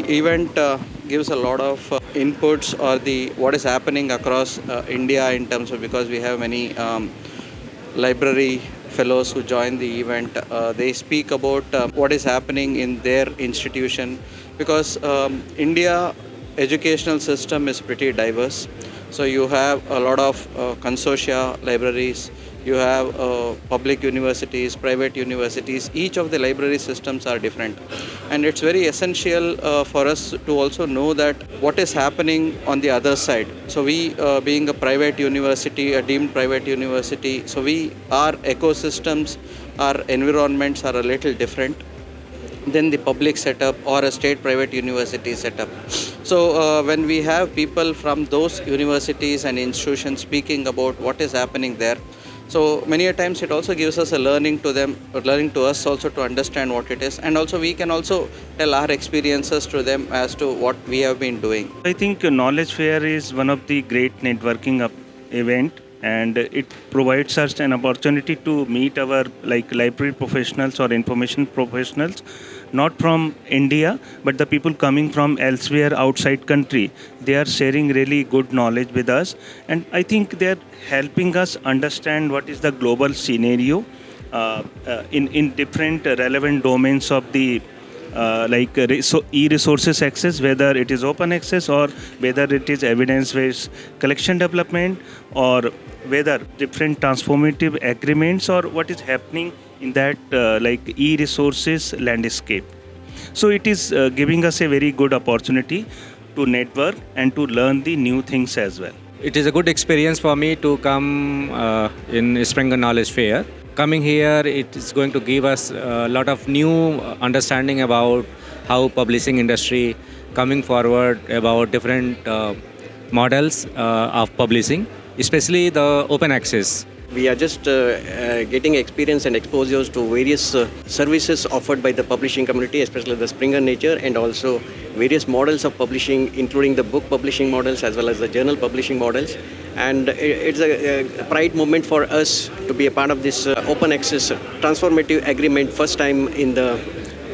event gives a lot of inputs or the what is happening across India in terms of, because we have many library fellows who join the event. They speak about what is happening in their institution, because India educational system is pretty diverse. So you have a lot of consortia libraries, you have public universities, private universities. Each of the library systems are different, and it's very essential for us to also know that what is happening on the other side. So we, being a private university, a deemed private university, so our ecosystems, our environments are a little different than the public setup or a state private university setup. So when we have people from those universities and institutions speaking about what is happening there, so many a times it also gives us a learning to them, or learning to us also, to understand what it is, and also we can also tell our experiences to them as to what we have been doing. I think Knowledge Fair is one of the great networking event, and it provides us an opportunity to meet our library professionals or information professionals, not from India, but the people coming from elsewhere outside country. They are sharing really good knowledge with us, and I think they are helping us understand what is the global scenario in different relevant domains of the e-resources access, whether it is open access or whether it is evidence-based collection development, or whether different transformative agreements, or what is happening in that e-resources landscape. So it is giving us a very good opportunity to network and to learn the new things as well. It is a good experience for me to come in Springer Knowledge Fair. Coming here, it is going to give us a lot of new understanding about how publishing industry coming forward, about different models of publishing, especially the open access. We are just getting experience and exposures to various services offered by the publishing community, especially the Springer Nature, and also various models of publishing, including the book publishing models as well as the journal publishing models. And it's a pride moment for us to be a part of this open access transformative agreement, first time in the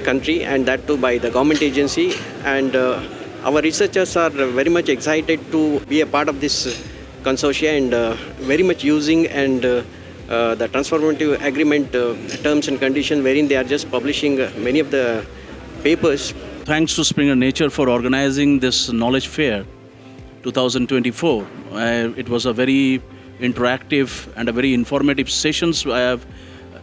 country, and that too by the government agency. And our researchers are very much excited to be a part of this consortia, and very much using and the transformative agreement terms and conditions, wherein they are just publishing many of the papers. Thanks to Springer Nature for organizing this Knowledge Fair 2024. It was a very interactive and a very informative sessions I have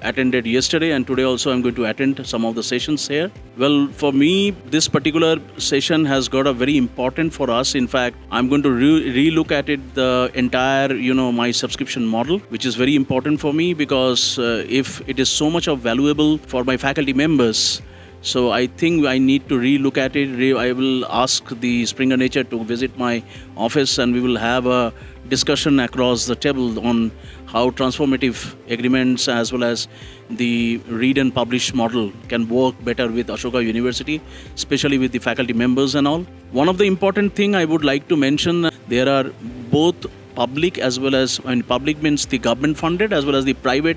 attended yesterday, and today also I'm going to attend some of the sessions here. Well, for me, this particular session has got a very important for us. In fact, I'm going to re-look at it, the entire, my subscription model, which is very important for me, because if it is so much of valuable for my faculty members, so I think I need to re-look at it. I will ask the Springer Nature to visit my office, and we will have a discussion across the table on how transformative agreements as well as the read and publish model can work better with Ashoka University, especially with the faculty members and all. One of the important thing I would like to mention, there are both public as well as, public means the government funded, as well as the private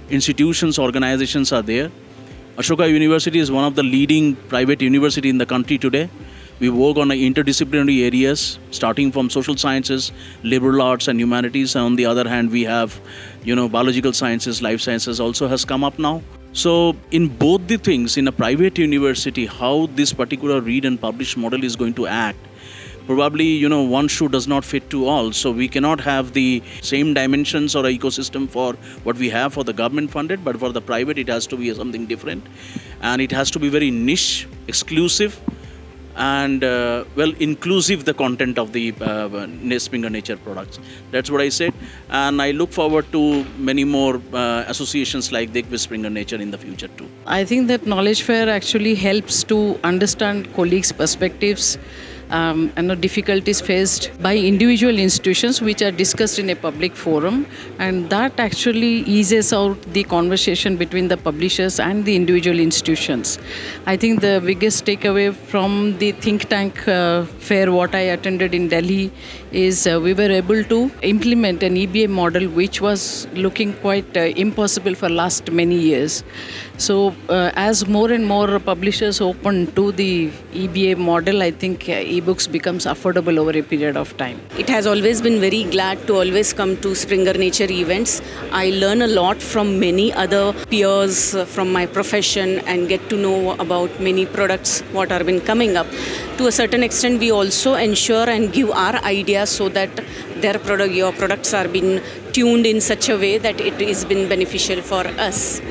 institutions, organizations are there. Ashoka University is one of the leading private university in the country today. We work on interdisciplinary areas, starting from social sciences, liberal arts and humanities. And on the other hand, we have, biological sciences, life sciences also has come up now. So in both the things, in a private university, how this particular read and publish model is going to act, probably, one shoe does not fit to all. So we cannot have the same dimensions or ecosystem for what we have for the government funded, but for the private, it has to be something different. And it has to be very niche, exclusive, and inclusive the content of the Springer Nature products. That's what I said. And I look forward to many more associations like this with Springer Nature in the future too. I think that Knowledge Fair actually helps to understand colleagues' perspectives difficulties faced by individual institutions which are discussed in a public forum, and that actually eases out the conversation between the publishers and the individual institutions. I think the biggest takeaway from the think tank fair what I attended in Delhi is we were able to implement an EBA model which was looking quite impossible for last many years. So as more and more publishers open to the EBA model, I think ebooks becomes affordable over a period of time. It has always been very glad to always come to Springer Nature events. I learn a lot from many other peers from my profession and get to know about many products what are been coming up. To a certain extent, we also ensure and give our ideas so that your products are being tuned in such a way that it is been beneficial for us.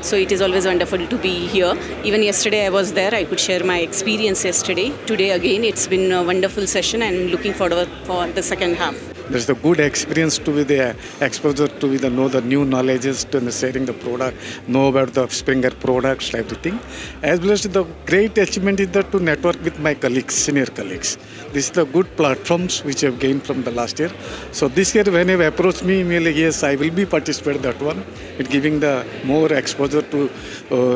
So it is always wonderful to be here. Even yesterday I was there. I could share my experience yesterday. Today again, it's been a wonderful session and looking forward for the second half. There's the good experience to be the exposure to be the know the new knowledges to the sharing the product, know about the Springer products, everything. As well as the great achievement is that to network with my colleagues, senior colleagues. This is the good platforms which I've gained from the last year. So this year when they approached me, yes, I will be participating that one. It giving the more exposure to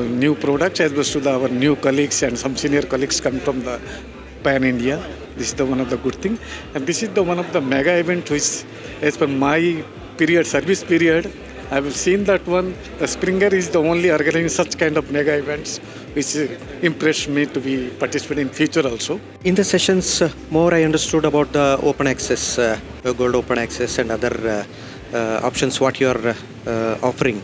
new products as well as to our new colleagues and some senior colleagues come from the Pan India. This is the one of the good thing, and this is the one of the mega event which, as per my period, service period, I have seen that one. The Springer is the only organizing such kind of mega events, which impressed me to be participating in future also. In the sessions, more I understood about the open access, gold open access, and other options what you are offering.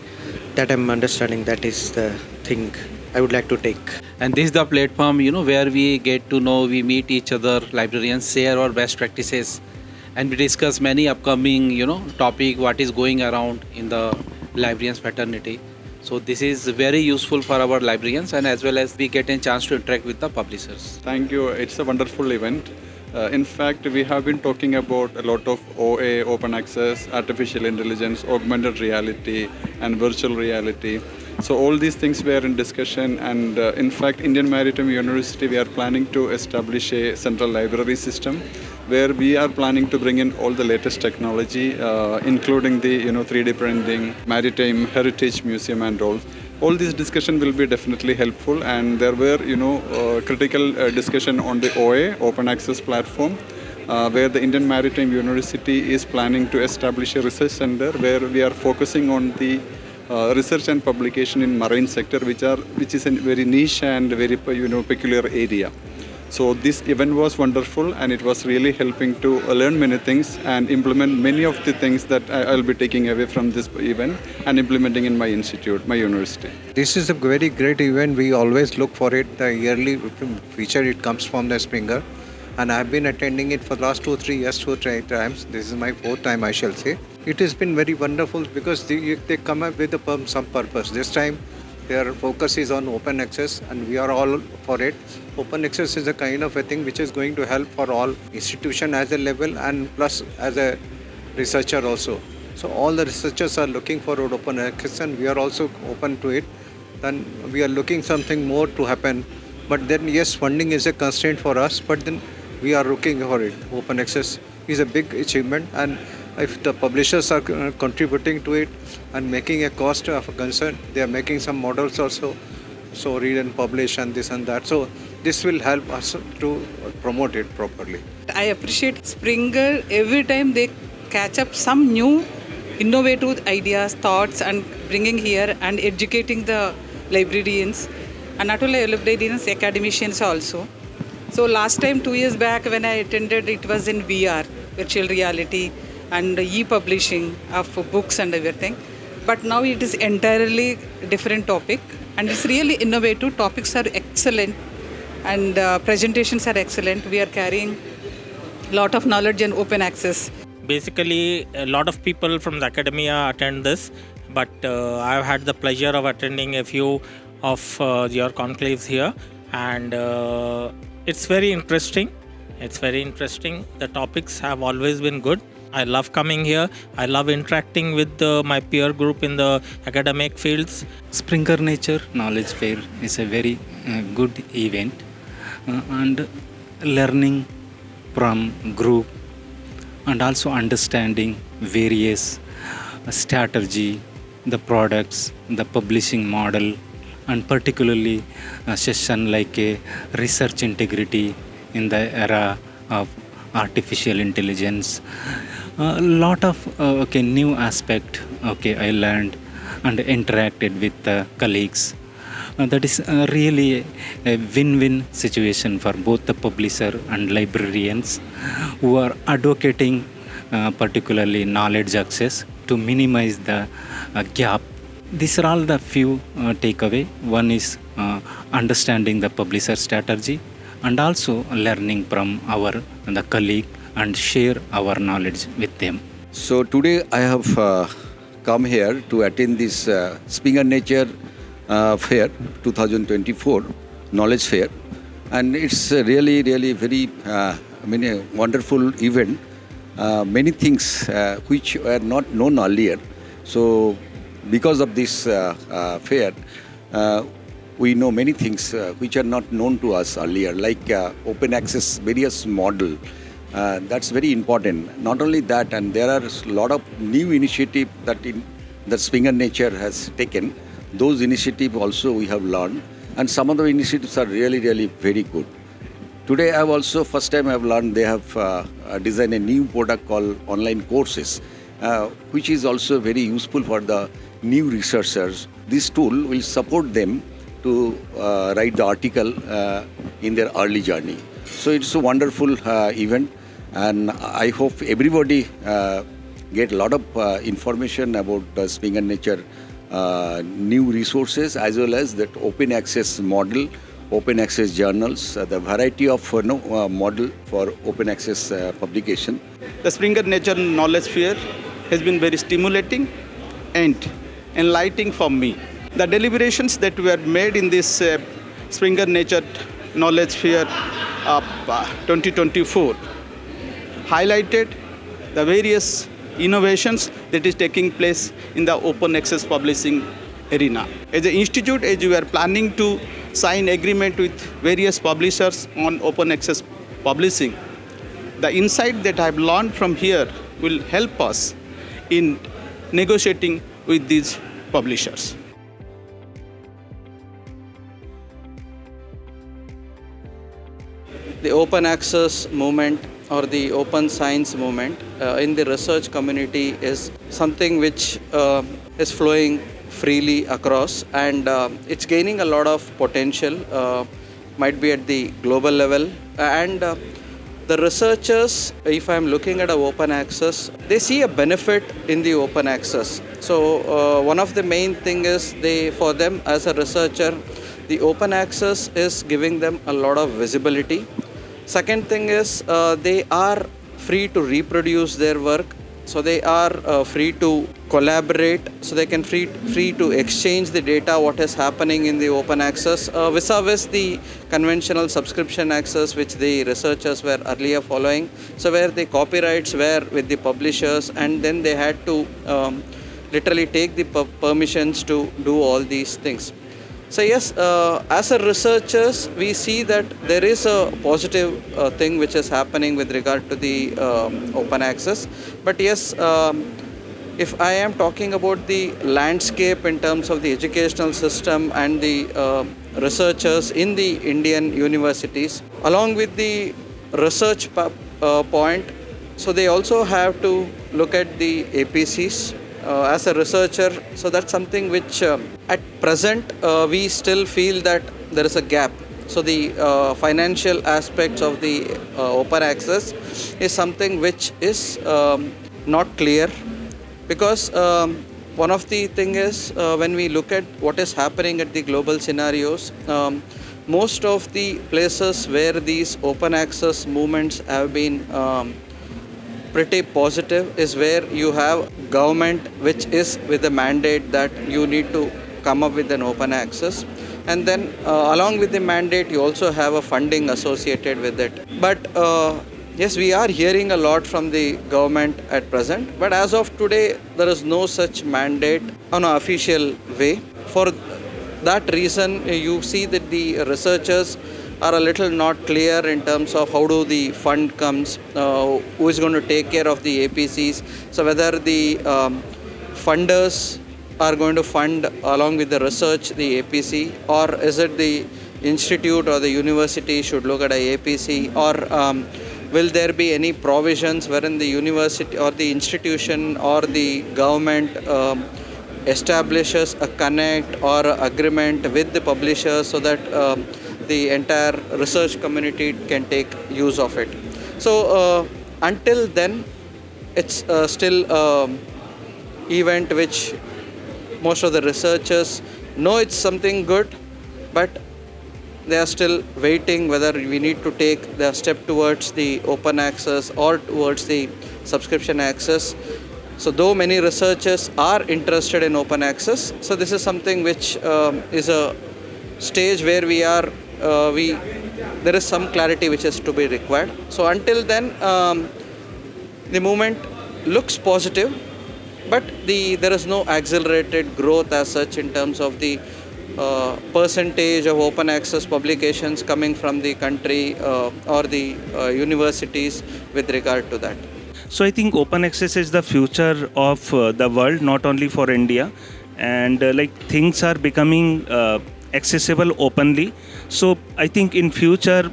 That I'm understanding. That is the thing I would like to take. And this is the platform, where we get to know, we meet each other, librarians share our best practices, and we discuss many upcoming, topic, what is going around in the librarians fraternity. So this is very useful for our librarians, and as well as we get a chance to interact with the publishers. Thank you. It's a wonderful event. In fact, we have been talking about a lot of OA, open access, artificial intelligence, augmented reality, and virtual reality. So all these things were in discussion, and in fact, Indian Maritime University, we are planning to establish a central library system where we are planning to bring in all the latest technology, including the 3D printing, maritime heritage museum, and all. All this discussion will be definitely helpful, and there were critical discussion on the OA, open access platform, where the Indian Maritime University is planning to establish a research center where we are focusing on the research and publication in marine sector, which is a very niche and very peculiar area. So this event was wonderful, and it was really helping to learn many things and implement many of the things that I'll be taking away from this event and implementing in my institute, my university. This is a very great event. We always look for it. The yearly feature, it comes from the Springer, and I've been attending it for the last 2-3 years, 2-3 times. This is my 4th time, I shall say. It has been very wonderful because they come up with some purpose. This time their focus is on open access, and we are all for it. Open access is a kind of a thing which is going to help for all institution as a level and plus as a researcher also. So all the researchers are looking for open access, and we are also open to it. Then we are looking something more to happen. But then yes, funding is a constraint for us, but then we are looking for it. Open access is a big achievement, and if the publishers are contributing to it and making a cost of a concern, they are making some models also. So read and publish and this and that. So this will help us to promote it properly. I appreciate Springer. Every time they catch up some new innovative ideas, thoughts, and bringing here and educating the librarians, and not only librarians, academicians also. So last time, 2 years back when I attended, it was in VR, virtual reality, and e-publishing of books and everything. But now it is entirely different topic, and it's really innovative. Topics are excellent, and presentations are excellent. We are carrying a lot of knowledge and open access. Basically, a lot of people from the academia attend this, but I've had the pleasure of attending a few of your conclaves here, and it's very interesting. The topics have always been good. I love coming here. I love interacting with my peer group in the academic fields. Springer Nature Knowledge Fair is a very good event, and learning from group and also understanding various strategy, the products, the publishing model, and particularly a session like a research integrity in the era of artificial intelligence. A lot of new aspect I learned and interacted with colleagues. That is really a win-win situation for both the publisher and librarians who are advocating particularly knowledge access to minimize the gap. These are all the few takeaway. One is understanding the publisher strategy and also learning from the colleague and share our knowledge with them. So today I have come here to attend this Springer Nature Fair 2024 Knowledge Fair, and it's really very a wonderful event. Many things which were not known earlier. So because of this fair, we know many things which are not known to us earlier, like open access various model. That's very important. Not only that, and there are a lot of new initiatives that Springer Nature has taken. Those initiatives also we have learned, and some of the initiatives are really very good. Today I have also, first time I have learned they have designed a new product called online courses, which is also very useful for the new researchers. This tool will support them to write the article in their early journey. So it's a wonderful event, and I hope everybody get a lot of information about the Springer Nature new resources, as well as that open access model, open access journals, the variety of model for open access publication. The Springer Nature Knowledge Fair has been very stimulating and enlightening for me. The deliberations that were made in this Springer Nature Knowledge Fair of 2024 highlighted the various innovations that is taking place in the open access publishing arena. As an institute, as we are planning to sign agreement with various publishers on open access publishing, the insight that I have learned from here will help us in negotiating with these publishers. The open access movement or the open science movement in the research community is something which is flowing freely across, and it's gaining a lot of potential, might be at the global level. And the researchers, if I'm looking at open access, they see a benefit in the open access. So one of the main thing is for them as a researcher, the open access is giving them a lot of visibility. Second thing is they are free to reproduce their work. So they are free to collaborate, so they can free to exchange the data, what is happening in the open access, vis-a-vis the conventional subscription access which the researchers were earlier following. So where the copyrights were with the publishers, and then they had to literally take the permissions to do all these things. So yes, as a researchers, we see that there is a positive thing which is happening with regard to the open access. But yes, if I am talking about the landscape in terms of the educational system and the researchers in the Indian universities, along with the research point, so they also have to look at the APCs. As a researcher, so that's something which at present we still feel that there is a gap. So the financial aspects of the open access is something which is not clear, because one of the thing is when we look at what is happening at the global scenarios, most of the places where these open access movements have been pretty positive is where you have government which is with the mandate that you need to come up with an open access, and then along with the mandate you also have a funding associated with it. But yes, we are hearing a lot from the government at present, but as of today there is no such mandate on an official way. For that reason, you see that the researchers are a little not clear in terms of how do the fund comes, who is going to take care of the APCs. So whether the funders are going to fund along with the research the APC, or is it the institute or the university should look at a APC, or will there be any provisions wherein the university or the institution or the government establishes a connect or agreement with the publishers so that the entire research community can take use of it. So until then, it's still event which most of the researchers know it's something good, but they are still waiting whether we need to take the step towards the open access or towards the subscription access. So though many researchers are interested in open access, so this is something which is a stage where we are, there is some clarity which is to be required. So until then, the movement looks positive, but there is no accelerated growth as such in terms of the percentage of open access publications coming from the country or the universities with regard to that. So I think open access is the future of the world, not only for India, and like things are becoming accessible openly. So I think in future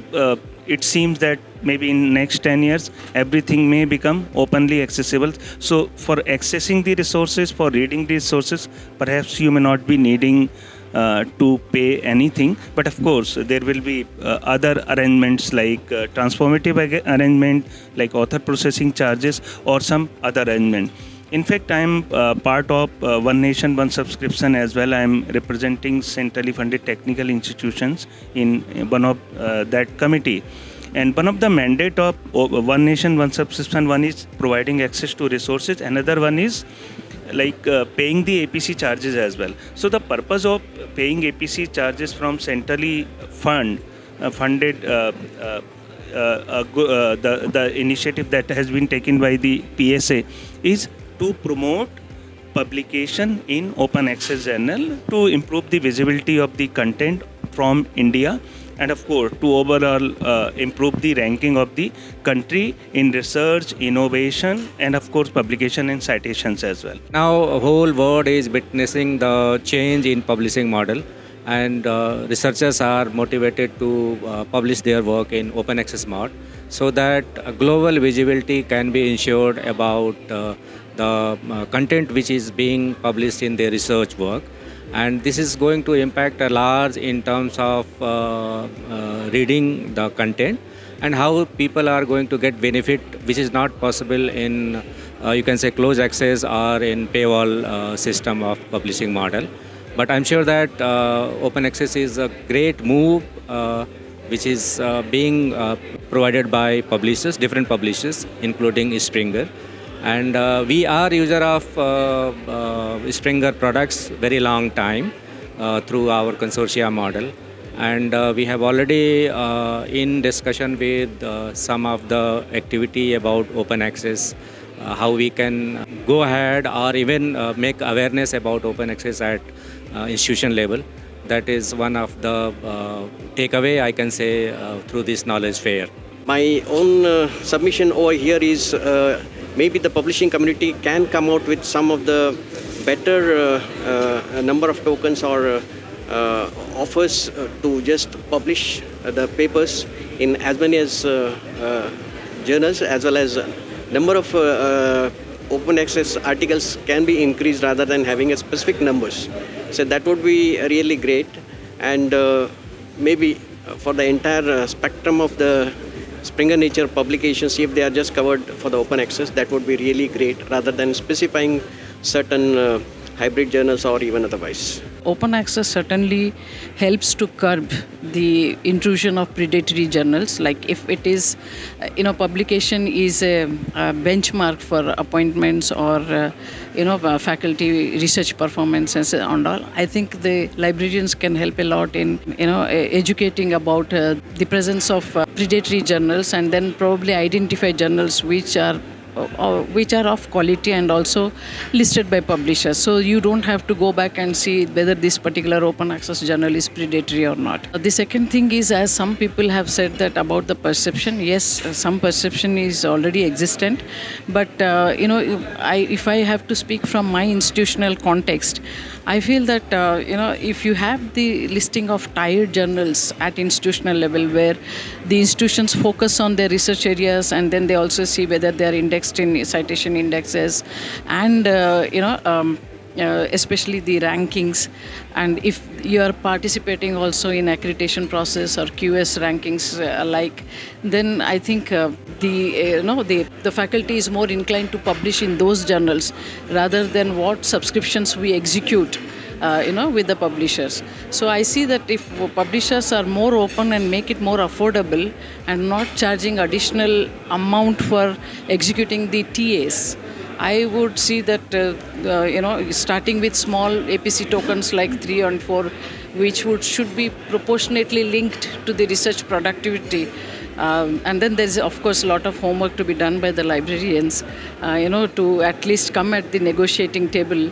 it seems that maybe in next 10 years everything may become openly accessible. So for accessing the resources, for reading the resources, perhaps you may not be needing to pay anything, but of course there will be other arrangements like transformative arrangement, like author processing charges or some other arrangement. In fact, I am part of One Nation, One Subscription as well. I am representing centrally funded technical institutions in one of that committee. And one of the mandate of One Nation, One Subscription, one is providing access to resources. Another one is like paying the APC charges as well. So the purpose of paying APC charges from centrally funded the initiative that has been taken by the PSA is to promote publication in open access journal, to improve the visibility of the content from India, and of course to overall improve the ranking of the country in research, innovation, and of course publication and citations as well. Now whole world is witnessing the change in publishing model, and researchers are motivated to publish their work in open access mode so that global visibility can be ensured about the content which is being published in their research work. And this is going to impact a large in terms of reading the content and how people are going to get benefit, which is not possible in you can say closed access or in paywall system of publishing model. But I'm sure that open access is a great move which is being provided by publishers, different publishers, including Springer. And we are user of Springer products very long time through our consortia model. And we have already in discussion with some of the activity about open access, how we can go ahead or even make awareness about open access at institution level. That is one of the takeaway I can say through this knowledge fair. My own submission over here is maybe the publishing community can come out with some of the better number of tokens or offers to just publish the papers in as many as journals, as well as number of open access articles can be increased rather than having a specific numbers. So that would be really great, and maybe for the entire spectrum of the Springer Nature publications, if they are just covered for the open access, that would be really great rather than specifying certain hybrid journals or even otherwise. Open access certainly helps to curb the intrusion of predatory journals. Like if it is, publication is a benchmark for appointments or, faculty research performances and all. I think the librarians can help a lot in, educating about the presence of predatory journals, and then probably identify journals which are which are of quality and also listed by publishers. So you don't have to go back and see whether this particular open access journal is predatory or not. The second thing is, as some people have said that about the perception, yes, some perception is already existent, but if I have to speak from my institutional context, I feel that if you have the listing of tied journals at institutional level, where the institutions focus on their research areas and then they also see whether they are indexed in citation indexes and especially the rankings, and if you are participating also in accreditation process or QS rankings alike, then I think the faculty is more inclined to publish in those journals rather than what subscriptions we execute with the publishers. So I see that if publishers are more open and make it more affordable and not charging additional amount for executing the TAs, I would see that starting with small APC tokens like 3 and 4, which should be proportionately linked to the research productivity. And then there's of course a lot of homework to be done by the librarians, to at least come at the negotiating table.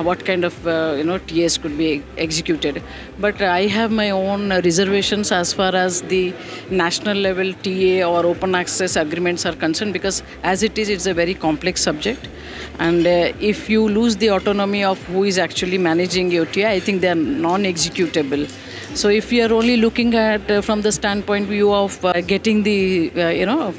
What kind of TAs could be executed. But I have my own reservations as far as the national level TA or open access agreements are concerned, because as it is, it's a very complex subject. And if you lose the autonomy of who is actually managing your TA, I think they are non-executable. So if you are only looking at from the standpoint view of getting the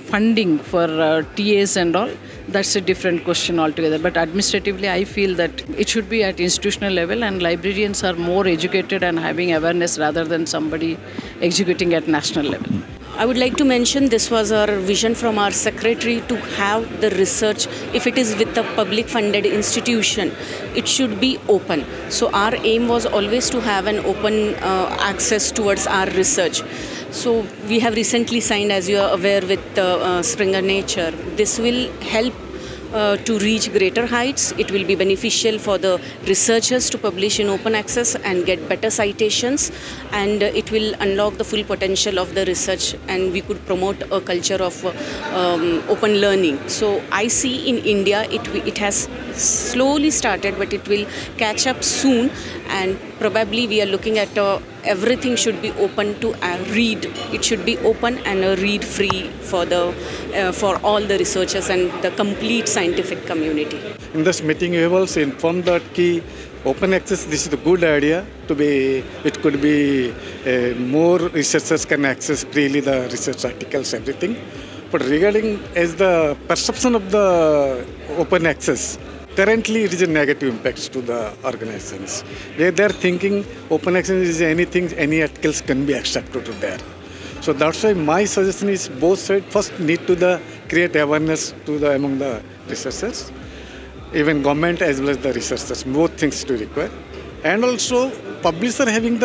funding for TAs and all, that's a different question altogether. But administratively, I feel that it should be at institutional level, and librarians are more educated and having awareness rather than somebody executing at national level. I would like to mention this was our vision from our secretary to have the research, if it is with a public funded institution, it should be open. So our aim was always to have an open access towards our research. So we have recently signed, as you are aware, with Springer Nature. This will help to reach greater heights. It will be beneficial for the researchers to publish in open access and get better citations, and it will unlock the full potential of the research, and we could promote a culture of open learning. So I see in India it has slowly started, but it will catch up soon, and probably we are looking at everything should be open to read. It should be open and read free for all the researchers and the complete scientific community. In this meeting, you have also informed that open access, this is a good idea to be. It could be more researchers can access freely the research articles, everything. But regarding as the perception of the open access, currently it is a negative impacts to the organizations. Where they are thinking open access is anything, any articles can be extracted to there. So that's why my suggestion is both sides first need to create awareness among the researchers, even government as well as the researchers, both things to require. And also publisher having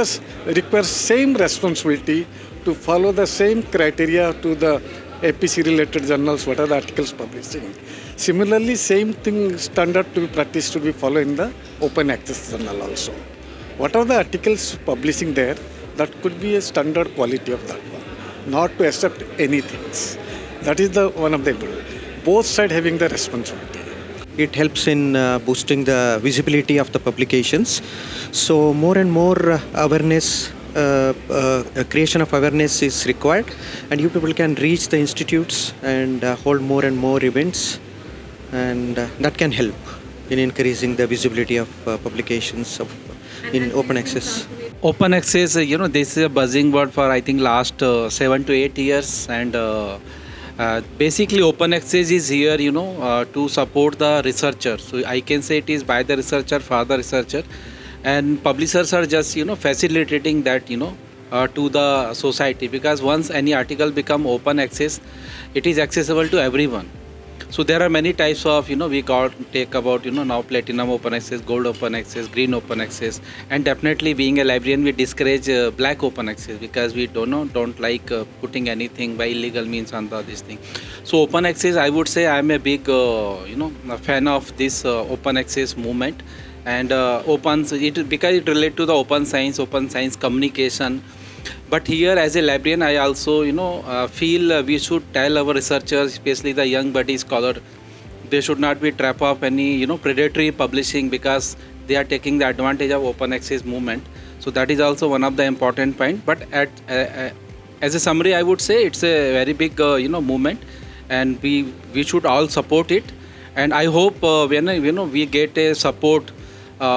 requires same responsibility to follow the same criteria to the APC related journals, what are the articles publishing. Similarly, same thing standard to be practiced to be followed in the open access journal also. What are the articles publishing there, that could be a standard quality of that one, not to accept anything. That is one of the both sides having the responsibility. It helps in boosting the visibility of the publications. So more and more awareness, creation of awareness is required, and you people can reach the institutes and hold more and more events, and that can help in increasing the visibility of publications in open access. Open access, this is a buzzing word for I think last 7 to 8 years, and basically open access is here, to support the researcher. So I can say it is by the researcher for the researcher, and publishers are just facilitating that to the society, because once any article become open access, it is accessible to everyone. So there are many types of we take about now platinum open access, gold open access, green open access, and definitely being a librarian we discourage black open access, because we don't like putting anything by illegal means on this thing. So open access, I would say I am a big a fan of this open access movement, and because it relates to the open science communication. But here as a librarian, I also feel we should tell our researchers, especially the young buddy scholar, they should not be trapped of any predatory publishing, because they are taking the advantage of open access movement. So that is also one of the important point. But as a summary, I would say it's a very big movement, and we should all support it. And I hope when we get a support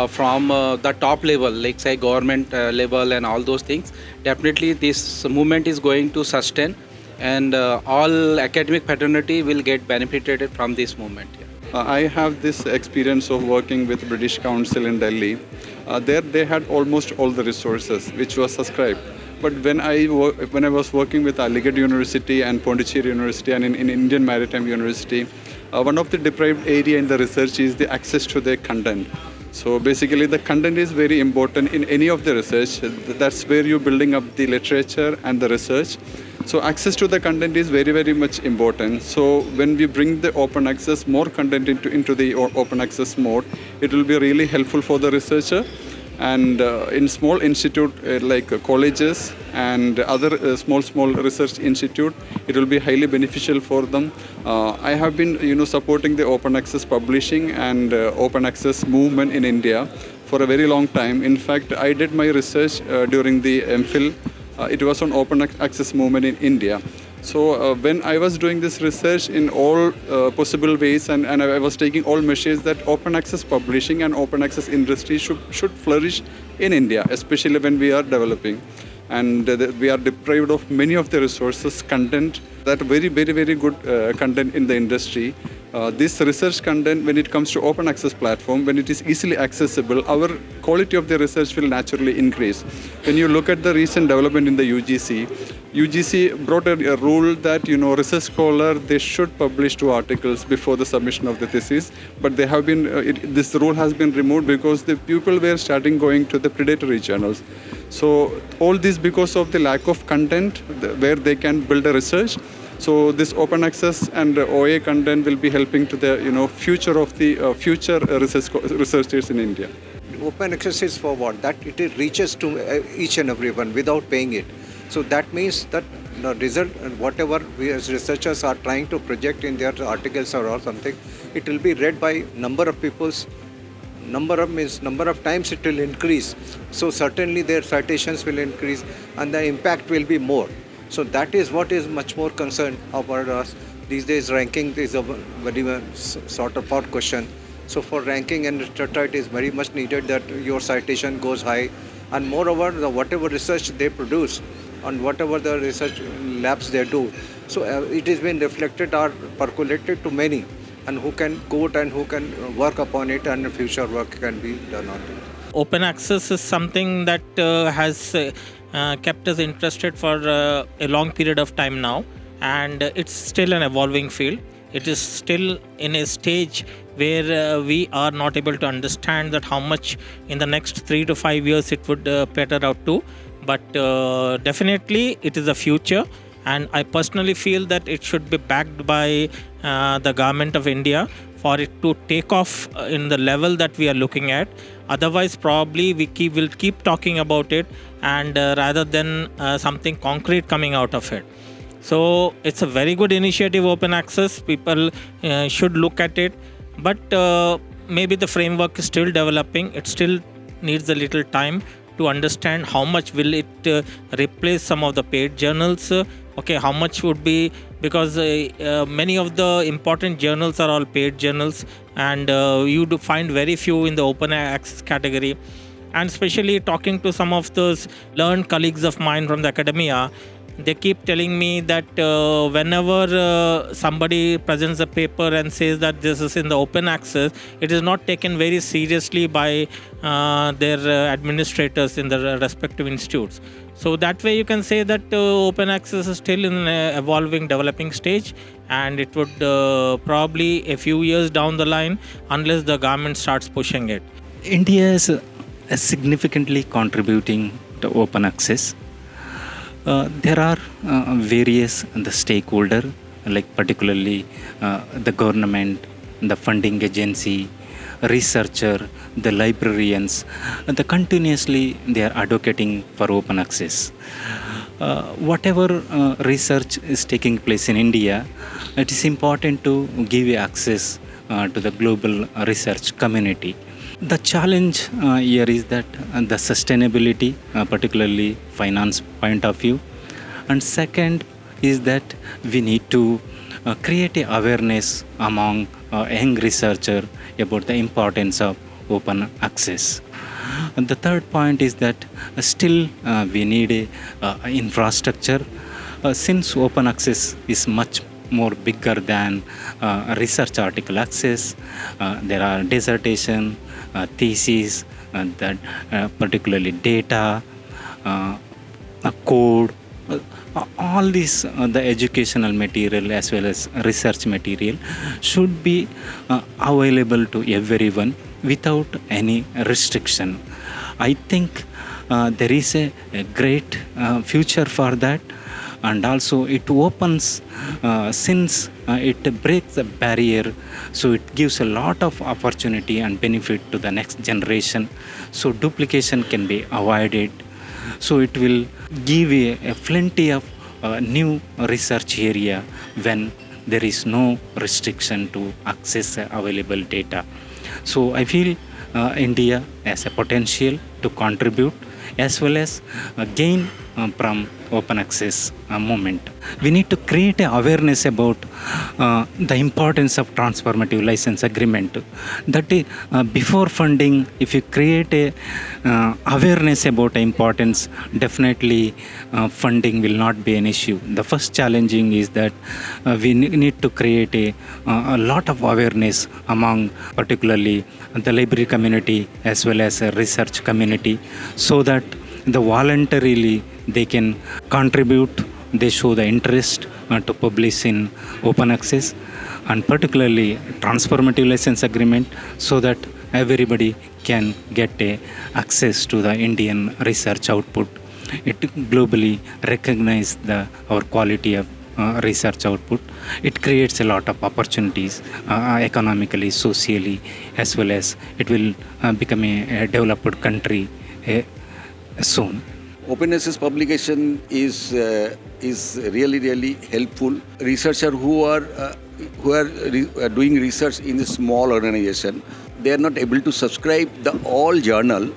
from the top level, like say government level and all those things, definitely this movement is going to sustain, and all academic fraternity will get benefited from this movement. I have this experience of working with British Council in Delhi. There they had almost all the resources which was subscribed. But when I was working with Aligarh University and Pondicherry University and in Indian Maritime University, one of the deprived area in the research is the access to the content. So basically the content is very important in any of the research. That's where you're building up the literature and the research. So access to the content is very, very much important. So when we bring the open access, more content into the open access mode, it will be really helpful for the researcher. And in small institute like colleges and other small research institute, it will be highly beneficial for them. I have been supporting the open access publishing and open access movement in India for a very long time. In fact, I did my research during the MPhil. It was on open access movement in India. So when I was doing this research in all possible ways, and I was taking all measures that open access publishing and open access industry should flourish in India, especially when we are developing. And we are deprived of many of the resources, content, that very, very, very good content in the industry. This research content, when it comes to open access platform, when it is easily accessible, our quality of the research will naturally increase. When you look at the recent development in the UGC brought a rule that research scholar, they should publish 2 articles before the submission of the thesis, but they have been this rule has been removed because the people were starting going to the predatory journals. So all this because of the lack of content where they can build a research. So this open access and OA content will be helping to the future of the future researchers in India. Open access is for what? That it reaches to each and everyone without paying it. So that means that the result, whatever we as researchers are trying to project in their articles or something, it will be read by number of people's. Number of times it will increase. So certainly their citations will increase and the impact will be more. So that is what is much more concerned about us. These days ranking is a very sort of hot question. So for ranking and etc., it is very much needed that your citation goes high, and moreover whatever research they produce and whatever the research labs they do, so it has been reflected or percolated to many, and who can quote and who can work upon it, and future work can be done on it. Open access is something that has kept us interested for a long period of time now, and it's still an evolving field. It is still in a stage where we are not able to understand that how much in the next 3 to 5 years it would peter out to, but definitely it is a future, and I personally feel that it should be backed by the government of India for it to take off in the level that we are looking at. Otherwise, probably we'll keep talking about it, and rather than something concrete coming out of it. So it's a very good initiative, open access. People should look at it, but maybe the framework is still developing. It still needs a little time to understand how much will it replace some of the paid journals. Okay, how much would be, because many of the important journals are all paid journals, and you do find very few in the open access category. And especially talking to some of those learned colleagues of mine from the academia, they keep telling me that whenever somebody presents a paper and says that this is in the open access, it is not taken very seriously by their administrators in the respective institutes. So that way you can say that open access is still in an evolving, developing stage, and it would probably a few years down the line, unless the government starts pushing it. India is significantly contributing to open access. There are various stakeholders, like particularly the government, the funding agency, researcher, the librarians, continuously they are advocating for open access. Whatever research is taking place in India, it is important to give access to the global research community. The challenge here is that the sustainability, particularly finance point of view, and second is that we need to create a awareness among young researcher about the importance of open access. And the third point is that still we need a infrastructure since open access is much more bigger than research article access. There are dissertation, theses, that particularly data, code, all these the educational material as well as research material should be available to everyone without any restriction. I think there is a great future for that, and also it opens since it breaks the barrier, so it gives a lot of opportunity and benefit to the next generation, so duplication can be avoided, so it will give a plenty of new research area when there is no restriction to access available data. So I feel India has a potential to contribute as well as gain from open access movement. We need to create an awareness about the importance of transformative license agreement. That is, before funding, if you create a awareness about the importance, definitely funding will not be an issue. The first challenging is that we need to create a lot of awareness among particularly the library community as well as a research community, so that the voluntarily they can contribute, they show the interest to publish in open access, and particularly transformative license agreement, so that everybody can get access to the Indian research output. It globally recognize our quality of research output. It creates a lot of opportunities economically, socially, as well as it will become a developed country soon. Open access publication is really helpful. Researchers who are doing research in a small organization, they are not able to subscribe the all journal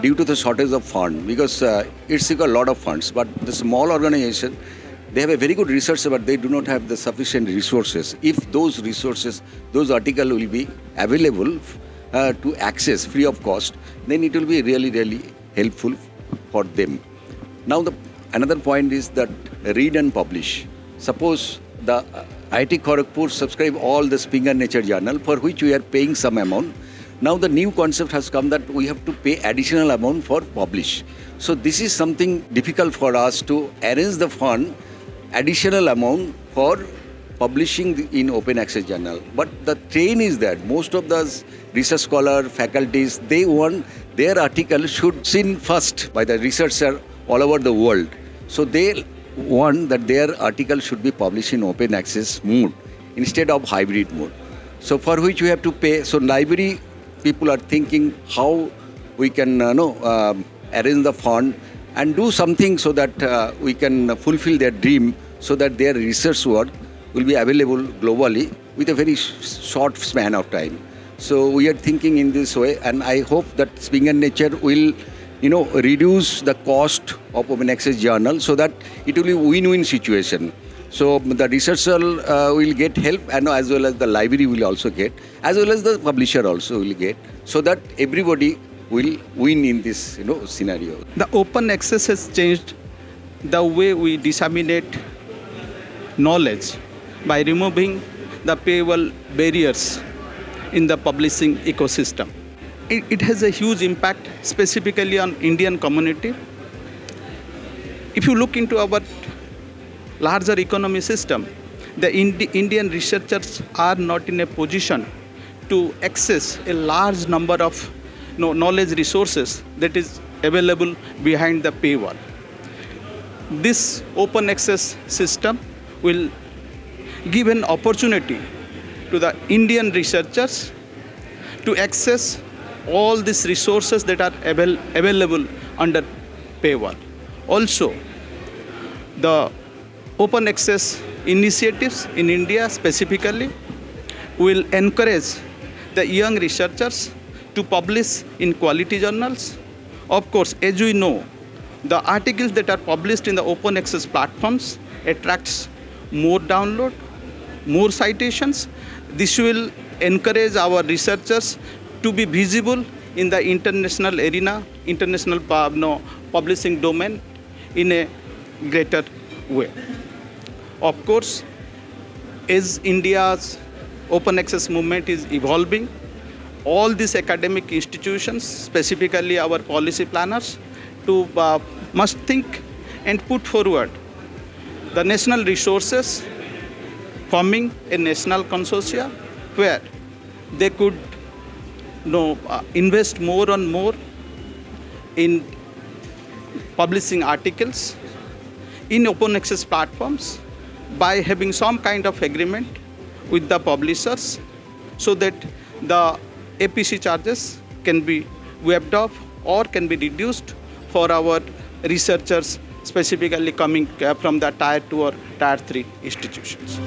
due to the shortage of fund, because it's a lot of funds. But the small organization, they have a very good research, but they do not have the sufficient resources. If those resources, those articles will be available to access free of cost, then it will be really helpful for them. Now another point is that read and publish. Suppose the IIT Kharagpur subscribe all the Springer Nature journal, for which we are paying some amount. Now the new concept has come that we have to pay additional amount for publish. So this is something difficult for us to arrange the fund, additional amount for publishing in open access journal. But the train is that most of the research scholar, faculties, they want their article should seen first by the researcher all over the world. So they want that their article should be published in open access mode instead of hybrid mode. So for which we have to pay. So library people are thinking how we can arrange the fund and do something so that we can fulfill their dream, so that their research work will be available globally with a very short span of time. So we are thinking in this way, and I hope that Springer Nature will reduce the cost of open access journal, so that it will be win-win situation. So the researcher will get help, and as well as the library will also get, as well as the publisher also will get, so that everybody will win in this scenario. The open access has changed the way we disseminate knowledge by removing the paywall barriers in the publishing ecosystem. It has a huge impact specifically on Indian community. If you look into our larger economy system, the Indian researchers are not in a position to access a large number of knowledge resources that is available behind the paywall. This open access system will give an opportunity to the Indian researchers to access all these resources that are available under paywall. Also, the open access initiatives in India specifically will encourage the young researchers to publish in quality journals. Of course, as we know, the articles that are published in the open access platforms attracts more download, more citations. This will encourage our researchers to be visible in the international arena, international publishing domain in a greater way. Of course, as India's open access movement is evolving, all these academic institutions, specifically our policy planners, must think and put forward the national resources, forming a national consortia where they could invest more and more in publishing articles in open access platforms by having some kind of agreement with the publishers so that the APC charges can be waived off or can be reduced for our researchers specifically coming from the Tier 2 or Tier 3 institutions.